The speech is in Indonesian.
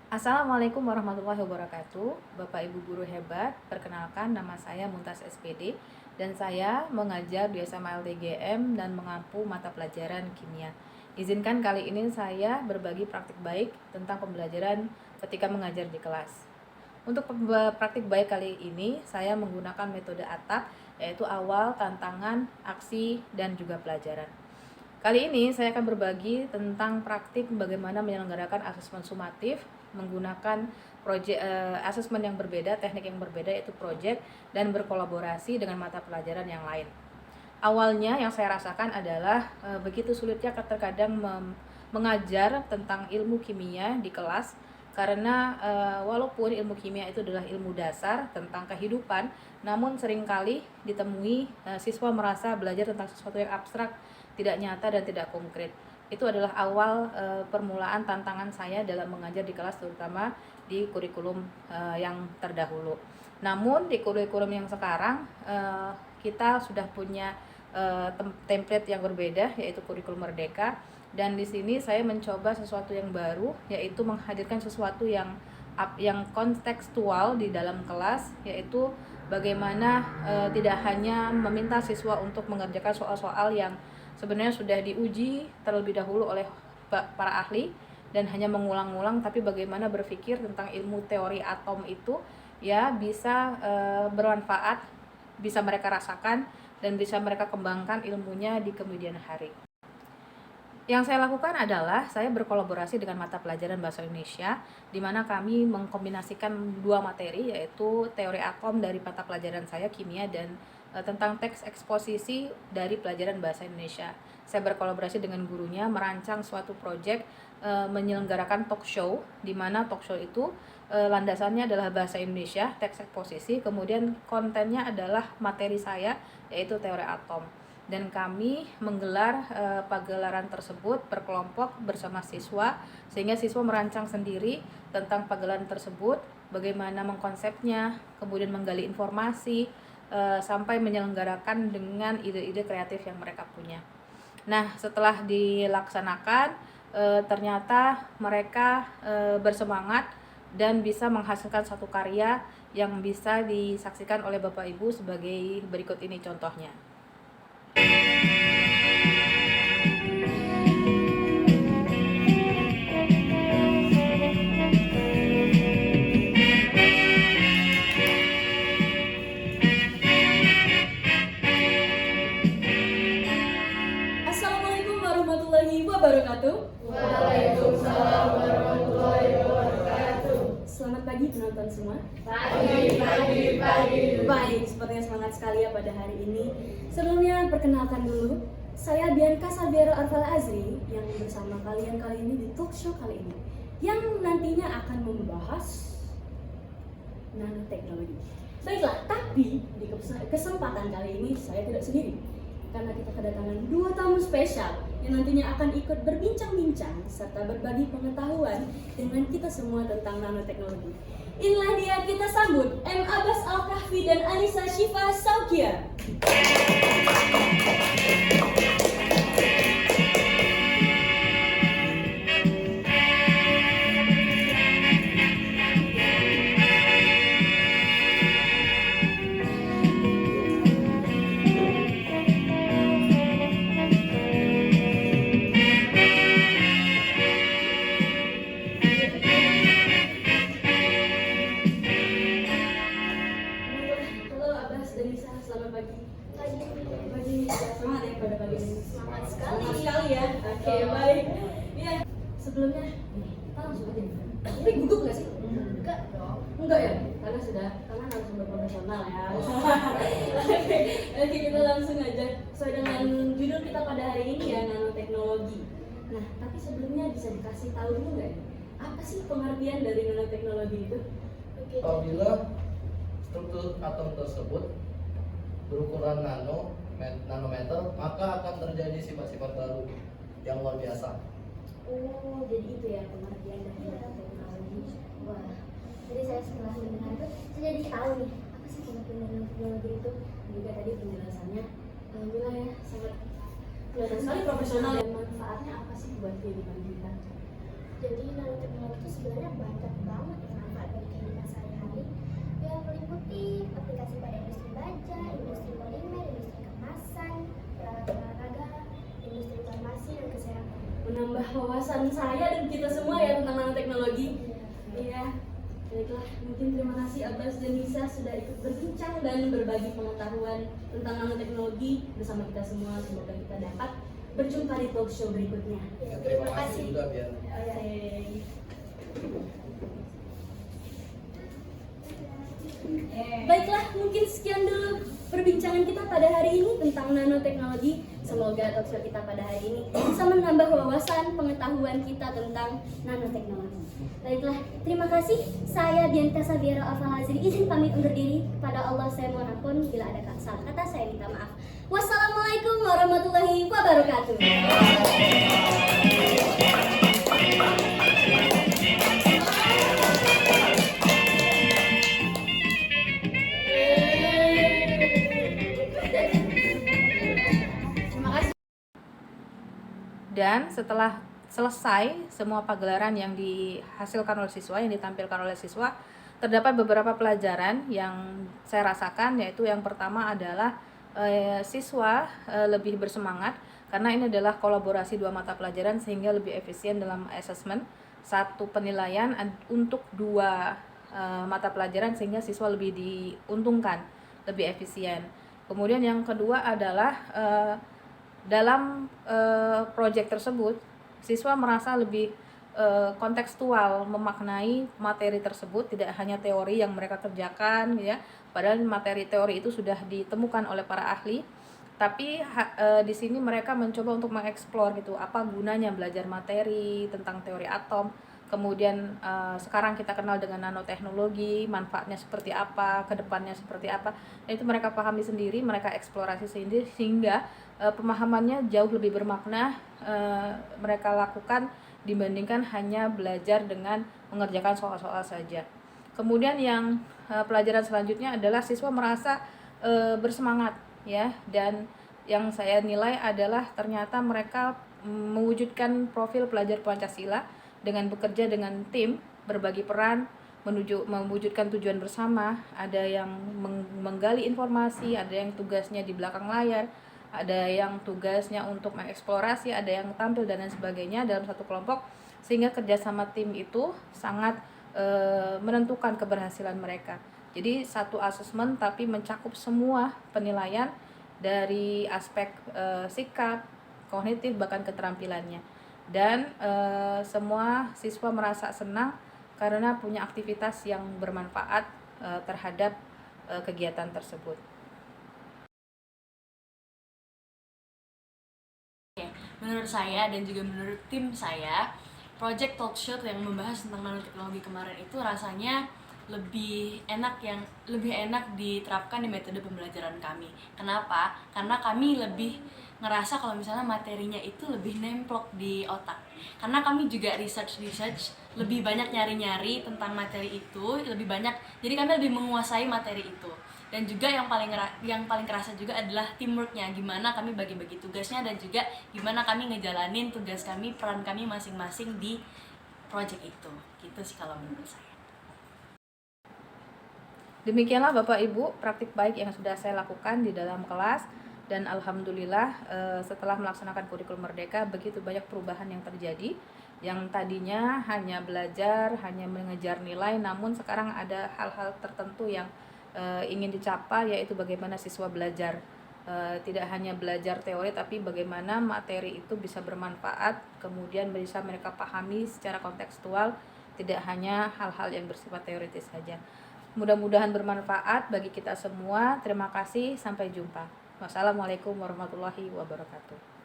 Assalamualaikum warahmatullahi wabarakatuh. Bapak Ibu guru hebat, perkenalkan nama saya Muntas SPD dan saya mengajar di SMA LTGM dan mengampu mata pelajaran kimia. Izinkan kali ini saya berbagi praktik baik tentang pembelajaran ketika mengajar di kelas. Untuk praktik baik kali ini saya menggunakan metode ATAK, yaitu awal, tantangan, aksi, dan juga pelajaran. Kali ini saya akan berbagi tentang praktik bagaimana menyelenggarakan asesmen sumatif menggunakan asesmen yang berbeda, teknik yang berbeda, yaitu project, dan berkolaborasi dengan mata pelajaran yang lain. Awalnya yang saya rasakan adalah begitu sulitnya terkadang mengajar tentang ilmu kimia di kelas, karena walaupun ilmu kimia itu adalah ilmu dasar tentang kehidupan, namun seringkali ditemui siswa merasa belajar tentang sesuatu yang abstrak, tidak nyata dan tidak konkret. Itu adalah awal permulaan tantangan saya dalam mengajar di kelas, terutama di kurikulum yang terdahulu. Namun di kurikulum yang sekarang kita sudah punya template yang berbeda, yaitu kurikulum merdeka, dan di sini saya mencoba sesuatu yang baru, yaitu menghadirkan sesuatu yang kontekstual di dalam kelas, yaitu bagaimana tidak hanya meminta siswa untuk mengerjakan soal-soal yang sebenarnya sudah diuji terlebih dahulu oleh para ahli dan hanya mengulang-ulang, tapi bagaimana berpikir tentang ilmu teori atom itu ya bisa bermanfaat, bisa mereka rasakan dan bisa mereka kembangkan ilmunya di kemudian hari. Yang saya lakukan adalah saya berkolaborasi dengan mata pelajaran Bahasa Indonesia, di mana kami mengkombinasikan dua materi, yaitu teori atom dari mata pelajaran saya kimia dan tentang teks eksposisi dari pelajaran Bahasa Indonesia. Saya berkolaborasi dengan gurunya merancang suatu proyek menyelenggarakan talk show, di mana talk show itu landasannya adalah Bahasa Indonesia, teks eksposisi, kemudian kontennya adalah materi saya, yaitu teori atom. Dan kami menggelar pagelaran tersebut berkelompok bersama siswa, sehingga siswa merancang sendiri tentang pagelaran tersebut, bagaimana mengkonsepnya, kemudian menggali informasi, sampai menyelenggarakan dengan ide-ide kreatif yang mereka punya. Nah, setelah dilaksanakan, ternyata mereka bersemangat dan bisa menghasilkan satu karya yang bisa disaksikan oleh Bapak Ibu sebagai berikut ini contohnya. Assalamualaikum warahmatullahi wabarakatuh. Waalaikumsalam warahmatullahi wabarakatuh. Selamat pagi penonton semua. Pagi. Baik, sepertinya semangat sekali ya pada hari ini. Sebelumnya perkenalkan dulu, saya Bianca Sabiara Arfal Azri yang bersama kalian kali ini di talk show kali ini, yang nantinya akan membahas nanoteknologi. Baiklah, tapi di kesempatan kali ini saya tidak sendiri, karena kita kedatangan dua tamu spesial yang nantinya akan ikut berbincang-bincang serta berbagi pengetahuan dengan kita semua tentang nanoteknologi. Inilah dia, kita sambut M. Abbas Al-Kahfi dan Anissa Syifa Saukia. Halo Abbas dan Nisa, selamat pagi. Pagi, semangat ya pada pagi ini. Semangat Semangat sekali ya. Oke, baik. Iya, sebelumnya kita langsung aja. Tapi gugup nggak sih? Enggak dong. Enggak ya, karena narasumber profesional ya. Oke, kita langsung aja. Sesuai dengan judul kita pada hari ini ya, nanoteknologi. Nah, tapi sebelumnya bisa dikasih tahu dulu nggak? Apa sih pengertian dari nanoteknologi itu? Apabila struktur atom tersebut berukuran nanometer, maka akan terjadi sifat-sifat baru yang luar biasa. Oh, jadi itu ya pengertian dari nanoteknologi. Wah, jadi saya setelah mendengar itu, saya jadi tahu nih apa sih pengertian nanoteknologi itu. Juga tadi penjelasannya, alhamdulillah ya, sangat kelihatan sekali profesional. Dan manfaatnya apa sih buat kehidupan kita? Jadi nanoteknologi itu sebenarnya banyak banget yang manfaat bagi kehidupan sehari-hari. Ya meliputi aplikasi pada industri baja, industri polimer, industri kemasan, peralatan olahraga, industri farmasi dan kesehatan. Menambah wawasan saya dan kita semua ya tentang nanoteknologi. Iya. Baiklah, mungkin terima kasih Abbas dan Nisa sudah ikut berbincang dan berbagi pengetahuan tentang nanoteknologi bersama kita semua. Semoga kita dapat berjumpa di talk show berikutnya. Ya, terima kasih juga Bian. Oke. Baiklah, mungkin sekian dulu perbincangan kita pada hari ini tentang nanoteknologi. Semoga talk show kita pada hari ini bisa menambah wawasan pengetahuan kita tentang nanoteknologi. Baiklah, terima kasih. Saya Bianca Sabiara Alfahazri izin pamit undur diri. Kepada Allah saya mohon ampun bila ada salah kata, saya minta maaf. Wassalamualaikum warahmatullahi wabarakatuh. Dan setelah selesai semua pagelaran yang dihasilkan oleh siswa, yang ditampilkan oleh siswa, terdapat beberapa pelajaran yang saya rasakan, yaitu yang pertama adalah siswa lebih bersemangat karena ini adalah kolaborasi dua mata pelajaran sehingga lebih efisien dalam assessment, satu penilaian untuk dua mata pelajaran sehingga siswa lebih diuntungkan, lebih efisien. Kemudian yang kedua adalah dalam proyek tersebut siswa merasa lebih kontekstual memaknai materi tersebut, tidak hanya teori yang mereka kerjakan ya, padahal materi teori itu sudah ditemukan oleh para ahli, tapi di sini mereka mencoba untuk mengeksplor gitu apa gunanya belajar materi tentang teori atom. Kemudian sekarang kita kenal dengan nanoteknologi, manfaatnya seperti apa, kedepannya seperti apa. Dan itu mereka pahami sendiri, mereka eksplorasi sendiri sehingga pemahamannya jauh lebih bermakna mereka lakukan dibandingkan hanya belajar dengan mengerjakan soal-soal saja. Kemudian yang pelajaran selanjutnya adalah siswa merasa bersemangat ya, dan yang saya nilai adalah ternyata mereka mewujudkan profil pelajar Pancasila dengan bekerja dengan tim, berbagi peran, mewujudkan tujuan bersama. Ada yang menggali informasi, ada yang tugasnya di belakang layar, ada yang tugasnya untuk mengeksplorasi, ada yang tampil dan lain sebagainya dalam satu kelompok, sehingga kerjasama tim itu sangat menentukan keberhasilan mereka. Jadi satu asesmen tapi mencakup semua penilaian dari aspek sikap, kognitif, bahkan keterampilannya. Dan semua siswa merasa senang karena punya aktivitas yang bermanfaat terhadap kegiatan tersebut. Menurut saya dan juga menurut tim saya, Project Talk Show yang membahas tentang nanoteknologi kemarin itu rasanya lebih enak diterapkan di metode pembelajaran kami. Kenapa? Karena kami lebih ngerasa kalau misalnya materinya itu lebih nemplok di otak. Karena kami juga research, lebih banyak nyari-nyari tentang materi itu, lebih banyak. Jadi kami lebih menguasai materi itu. Dan juga yang paling kerasa juga adalah teamworknya, gimana kami bagi-bagi tugasnya dan juga gimana kami ngejalanin tugas kami, peran kami masing-masing di project itu. Gitu sih kalau menurut saya. Demikianlah Bapak Ibu praktik baik yang sudah saya lakukan di dalam kelas, dan alhamdulillah setelah melaksanakan kurikulum Merdeka begitu banyak perubahan yang terjadi. Yang tadinya hanya belajar, hanya mengejar nilai, namun sekarang ada hal-hal tertentu yang ingin dicapai, yaitu bagaimana siswa belajar, tidak hanya belajar teori tapi bagaimana materi itu bisa bermanfaat, kemudian bisa mereka pahami secara kontekstual, tidak hanya hal-hal yang bersifat teoritis saja. Mudah-mudahan bermanfaat bagi kita semua. Terima kasih, sampai jumpa. Wassalamualaikum warahmatullahi wabarakatuh.